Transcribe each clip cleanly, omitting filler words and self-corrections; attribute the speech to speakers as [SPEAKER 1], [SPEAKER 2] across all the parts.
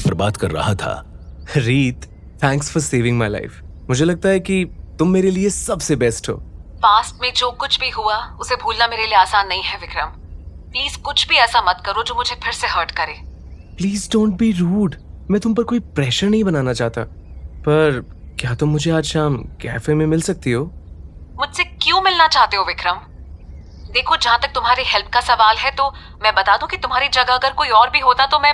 [SPEAKER 1] पर बात कर रहा था।
[SPEAKER 2] रीत, thanks for saving my life. मुझे लगता है कि तुम मेरे लिए सबसे बेस्ट हो।
[SPEAKER 3] पास्ट में जो कुछ भी हुआ उसे भूलना मेरे लिए आसान नहीं है विक्रम। प्लीज कुछ भी ऐसा मत करो जो मुझे फिर से हर्ट करे।
[SPEAKER 2] Please don't be rude. मैं तुम पर कोई प्रेशर नहीं बनाना चाहता, पर क्या तुम मुझे आज शाम कैफे में मिल सकती हो?
[SPEAKER 3] मुझसे क्यों मिलना चाहते हो विक्रम? देखो, जहां तक तुम्हारी हेल्प का सवाल है तो मैं बता दूं कि तुम्हारी जगह अगर कोई और भी होता तो मैं,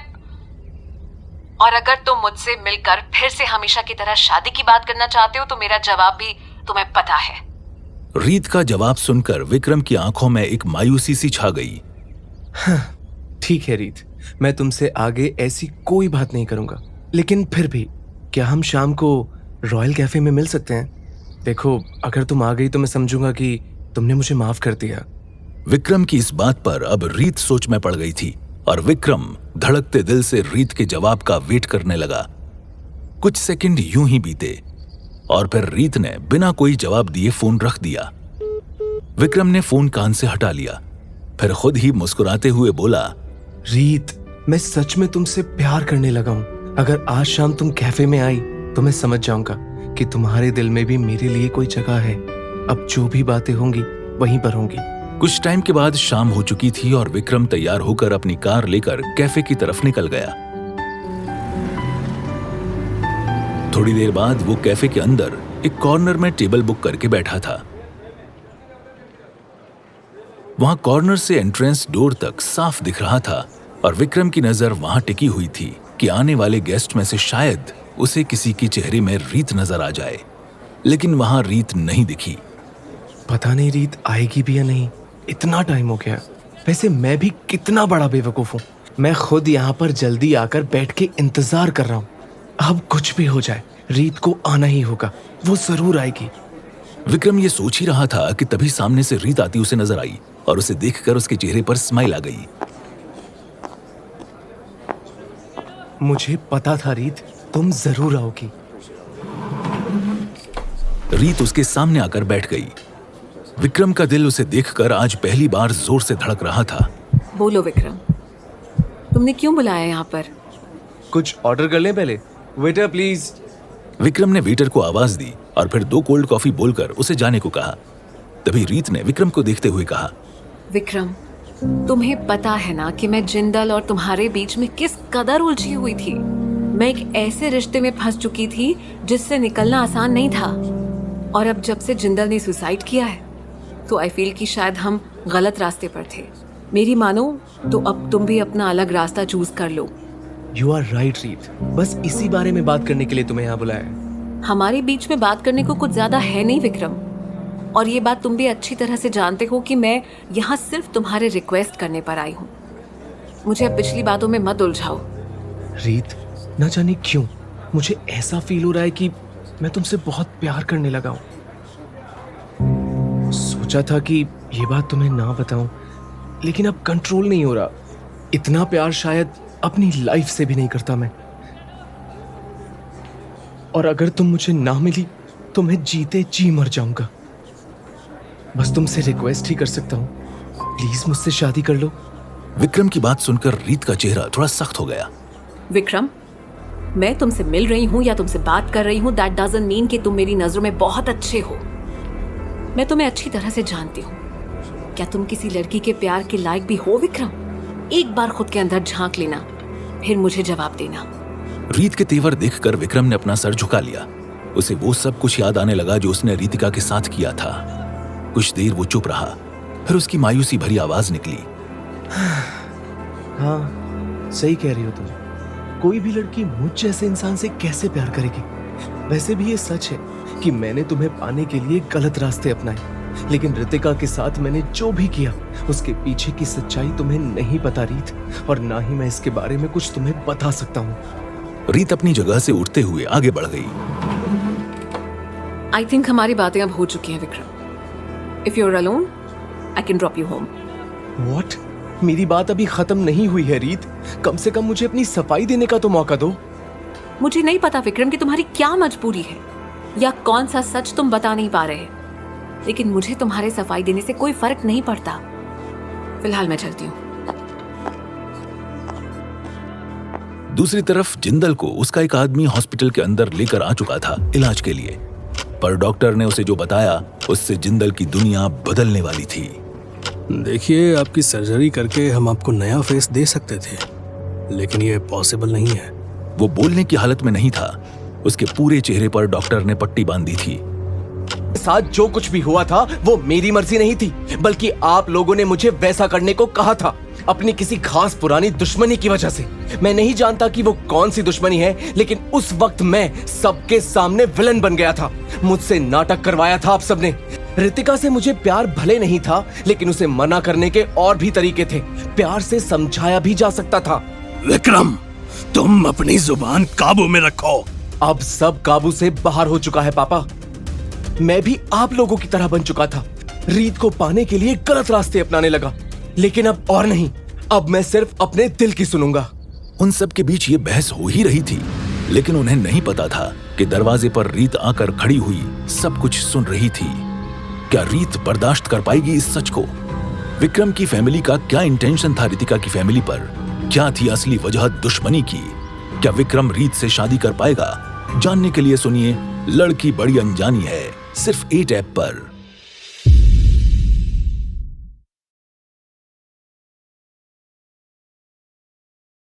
[SPEAKER 3] और अगर तुम मुझसे मिलकर फिर से हमेशा की तरह शादी की बात करना चाहते हो तो मेरा जवाब भी तुम्हें पता है।
[SPEAKER 1] रीत का जवाब सुनकर विक्रम की आंखों में एक मायूसी सी छा गई।
[SPEAKER 2] ठीक है रीत, मैं तुमसे आगे ऐसी कोई बात नहीं करूंगा, लेकिन फिर भी क्या हम शाम को रॉयल कैफे में मिल सकते हैं? देखो, अगर तुम आ गई तो मैं समझूंगा कि तुमने मुझे माफ कर दिया।
[SPEAKER 1] विक्रम की इस बात पर अब रीत सोच में पड़ गई थी और विक्रम धड़कते दिल से रीत के जवाब का वेट करने लगा। कुछ सेकंड यूं ही बीते और फिर रीत ने बिना कोई जवाब दिए फोन रख दिया। विक्रम ने फोन कान से हटा लिया, फिर खुद ही मुस्कुराते हुए बोला,
[SPEAKER 2] रीत, मैं सच में तुमसे प्यार करने लगा हूं। अगर आज शाम तुम कैफे में आई तो मैं समझ जाऊंगा कि तुम्हारे दिल में भी मेरे लिए कोई जगह है। अब जो भी बातें होंगी वहीं पर होंगी।
[SPEAKER 1] कुछ टाइम के बाद शाम हो चुकी थी और विक्रम तैयार होकर अपनी कार लेकर कैफे की तरफ निकल गया। थोड़ी देर बाद वो कैफे के अंदर एक कॉर्नर में टेबल बुक करके बैठा था। वहां कॉर्नर से एंट्रेंस डोर तक साफ दिख रहा था और विक्रम की नजर वहां टिकी हुई थी कि आने वाले गेस्ट में से शायद उसे किसी के चेहरे में रीत नजर आ जाए, लेकिन वहां रीत नहीं दिखी।
[SPEAKER 2] पता नहीं रीत आएगी भी या नहीं। इतना टाइम हो गया। वैसे मैं भी कितना बड़ा बेवकूफ हूँ। मैं खुद यहाँ पर जल्दी आकर बैठ के इंतजार कर रहा हूँ। अब कुछ भी हो जाए, रीत को आना ही होगा। वो जरूर आएगी।
[SPEAKER 1] विक्रम ये सोच ही रहा था कि तभी सामने से रीत आती उसे नजर आई और उसे देखकर उसके चेहरे पर स्माइल आ गई।
[SPEAKER 2] मुझे पता था रीत, तुम जरूर आओगी।
[SPEAKER 1] रीत उसके सामने आकर बैठ गई। विक्रम का दिल उसे देखकर आज पहली बार जोर से धड़क रहा था।
[SPEAKER 3] बोलो विक्रम, तुमने क्यों बुलाया यहाँ पर?
[SPEAKER 2] कुछ ऑर्डर कर लें पहले? Waiter please.
[SPEAKER 1] विक्रम ने वेटर को आवाज दी और फिर 2 कोल्ड कॉफी बोलकर उसे जाने को कहा। तभी रीत ने विक्रम को देखते हुए कहा,
[SPEAKER 3] विक्रम, तुम्हें पता है ना कि मैं जिंदल और तुम्हारे बीच में किस कदर उलझी हुई थी। मैं एक ऐसे रिश्ते में फंस चुकी थी जिससे निकलना आसान नहीं था, और अब जब से जिंदल ने सुसाइड किया है तो आई फील कि शायद हम गलत रास्ते पर थे। मेरी मानो तो अब तुम भी अपना अलग रास्ता चूज कर लो।
[SPEAKER 2] यू आर राइट रीत, बस इसी बारे में बात करने के लिए तुम्हें यहाँ बुलाया है।
[SPEAKER 3] हमारे बीच में बात करने को कुछ ज्यादा है नहीं विक्रम, और ये बात तुम भी अच्छी तरह से जानते हो कि मैं यहाँ सिर्फ तुम्हारे रिक्वेस्ट करने पर आई हूँ। मुझे अब पिछली बातों में मत उलझाओ।
[SPEAKER 2] रीत, न जाने क्यों मुझे ऐसा फील हो रहा है कि मैं तुमसे बहुत प्यार करने लगा हूँ। सोचा था कि ये बात तुम्हें ना बताऊं, लेकिन अब कंट्रोल नहीं हो रहा। इतना प्यार शायद अपनी लाइफ से भी नहीं करता मैं। और अगर तुम मुझे ना मिली तो मैं जीते जी मर जाऊंगा। बस तुमसे रिक्वेस्ट ही कर सकता हूँ, प्लीज मुझसे शादी कर लो।
[SPEAKER 1] विक्रम की बात सुनकर रीत का चेहरा थोड़ा सख्त हो गया।
[SPEAKER 3] विक्रम, मैं तुमसे मिल रही हूँ या तुमसे बात कर रही हूँ, दैट डजंट मीन कि तुम मेरी नजरों में बहुत अच्छे हो। मैं तुम्हें अच्छी तरह से जानती हूँ। क्या तुम किसी लड़की के प्यार के लायक भी हो विक्रम? एक बार खुद के अंदर झांक लेना, फिर मुझे जवाब देना।
[SPEAKER 1] रीत के तेवर देखकर विक्रम ने अपना सर झुका लिया। उसे वो सब कुछ याद आने लगा जो उसने रितिका के साथ किया था। कुछ देर वो चुप रहा, फिर उसकी मायूसी भरी आवाज निकली,
[SPEAKER 2] हाँ, सही कह रही हो तुम। कोई भी लड़की मुझ जैसे इंसान से कैसे प्यार करेगी? वैसे भी ये सच है कि मैंने तुम्हें पाने के लिए गलत रास्ते अपनाए, लेकिन रितिका के साथ मैंने जो भी किया उसके पीछे की सच्चाई तुम्हें नहीं पता रीत, और ना ही मैं इसके बारे में कुछ तुम्हें बता सकता हूँ।
[SPEAKER 1] रीत अपनी जगह से उठते हुए आगे बढ़ गई।
[SPEAKER 3] आई थिंक हमारी बातें अब हो चुकी हैं Vikram. If you are alone, I can drop you home.
[SPEAKER 2] What? मेरी बात अभी खत्म नहीं हुई है रीत। कम से कम मुझे अपनी सफाई देने का तो मौका दो।
[SPEAKER 3] मुझे नहीं पता विक्रम कि तुम्हारी क्या मजबूरी है या कौन सा सच तुम बता नहीं पा रहे, लेकिन मुझे तुम्हारे सफाई देने से कोई फर्क नहीं पड़ता। फिलहाल मैं चलती हूँ।
[SPEAKER 1] दूसरी तरफ जिंदल को उसका एक आदमी हॉस्पिटल के अंदर लेकर आ चुका था इलाज के लिए, पर डॉक्टर ने उसे जो बताया उससे जिंदल की दुनिया बदलने वाली थी।
[SPEAKER 4] देखिए, आपकी सर्जरी करके हम आपको नया फेस दे सकते थे, लेकिन ये पॉसिबल नहीं है।
[SPEAKER 1] वो बोलने की हालत में नहीं था। उसके पूरे चेहरे पर डॉक्टर ने पट्टी बांधी थी।
[SPEAKER 2] साथ जो कुछ भी हुआ था वो मेरी मर्जी नहीं थी, बल्कि आप लोगों ने मुझे वैसा करने को कहा था, अपनी किसी खास पुरानी दुश्मनी की वजह से। मैं नहीं जानता कि वो कौन सी दुश्मनी है, लेकिन उस वक्त मैं सबके सामने विलन बन गया था। मुझसे नाटक करवाया था आप सबने। रितिका से मुझे प्यार भले नहीं था, लेकिन उसे मना करने के और भी तरीके थे। प्यार से समझाया भी जा सकता था।
[SPEAKER 4] विक्रम, तुम अपनी जुबान काबू में रखो।
[SPEAKER 2] अब सब काबू से बाहर हो चुका है पापा। मैं भी आप लोगों की तरह बन चुका था। रीत को पाने के लिए गलत रास्ते अपनाने लगा, लेकिन अब और नहीं। अब मैं सिर्फ अपने दिल की सुनूंगा।
[SPEAKER 1] उन सब के बीच ये बहस हो ही रही थी, लेकिन उन्हें नहीं पता था कि दरवाजे पर रीत आकर खड़ी हुई सब कुछ सुन रही थी। क्या रीत बर्दाश्त कर पाएगी इस सच को? विक्रम की फैमिली का क्या इंटेंशन था रितिका की फैमिली पर? क्या थी असली वजह दुश्मनी की? क्या विक्रम रीत से शादी कर पाएगा? जानने के लिए सुनिए लड़की बड़ी अनजानी है, सिर्फ 8 ऐप पर।